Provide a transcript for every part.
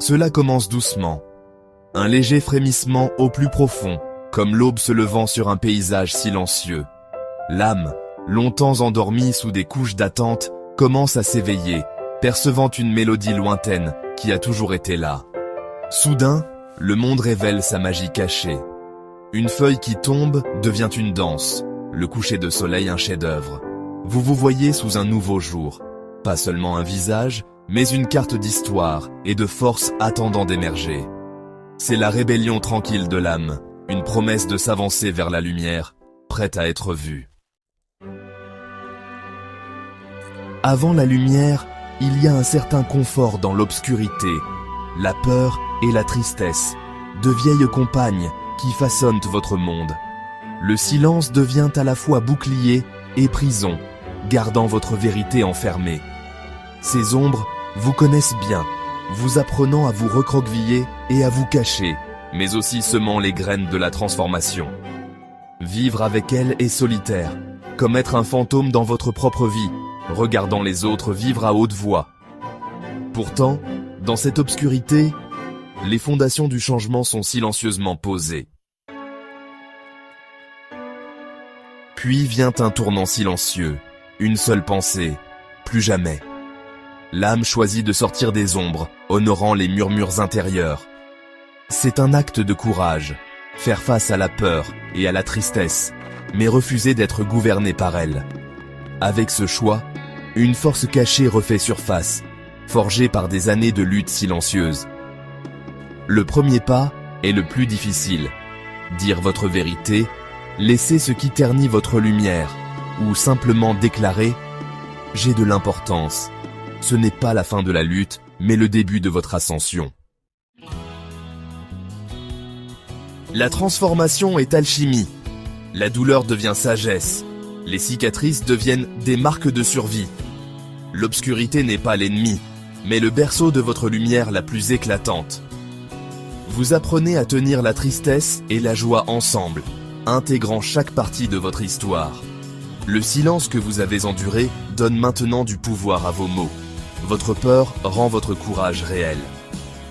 Cela commence doucement. Un léger frémissement au plus profond, comme l'aube se levant sur un paysage silencieux. L'âme, longtemps endormie sous des couches d'attente, commence à s'éveiller, percevant une mélodie lointaine qui a toujours été là. Soudain, le monde révèle sa magie cachée. Une feuille qui tombe devient une danse, le coucher de soleil un chef-d'œuvre. Vous vous voyez sous un nouveau jour, pas seulement un visage, mais une carte d'histoire et de force attendant d'émerger. C'est la rébellion tranquille de l'âme, une promesse de s'avancer vers la lumière, prête à être vue. Avant la lumière, il y a un certain confort dans l'obscurité, la peur et la tristesse, de vieilles compagnes qui façonnent votre monde. Le silence devient à la fois bouclier et prison, gardant votre vérité enfermée. Ces ombres vous connaissent bien, vous apprenant à vous recroqueviller et à vous cacher, mais aussi semant les graines de la transformation. Vivre avec elles est solitaire, comme être un fantôme dans votre propre vie, regardant les autres vivre à haute voix. Pourtant, dans cette obscurité, les fondations du changement sont silencieusement posées. Puis vient un tournant silencieux, une seule pensée, plus jamais. L'âme choisit de sortir des ombres, honorant les murmures intérieurs. C'est un acte de courage, faire face à la peur et à la tristesse, mais refuser d'être gouverné par elle. Avec ce choix, une force cachée refait surface, forgée par des années de lutte silencieuse. Le premier pas est le plus difficile. Dire votre vérité, laisser ce qui ternit votre lumière, ou simplement déclarer « J'ai de l'importance ». Ce n'est pas la fin de la lutte, mais le début de votre ascension. La transformation est alchimie. La douleur devient sagesse. Les cicatrices deviennent des marques de survie. L'obscurité n'est pas l'ennemi, mais le berceau de votre lumière la plus éclatante. Vous apprenez à tenir la tristesse et la joie ensemble, intégrant chaque partie de votre histoire. Le silence que vous avez enduré donne maintenant du pouvoir à vos mots. Votre peur rend votre courage réel.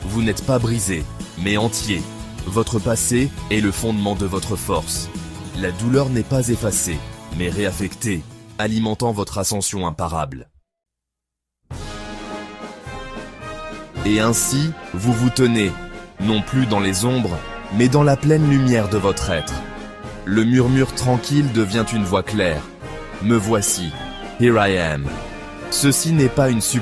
Vous n'êtes pas brisé, mais entier. Votre passé est le fondement de votre force. La douleur n'est pas effacée, mais réaffectée, alimentant votre ascension imparable. Et ainsi, vous vous tenez, non plus dans les ombres, mais dans la pleine lumière de votre être. Le murmure tranquille devient une voix claire. Me voici, here I am. Ceci n'est pas une supplication.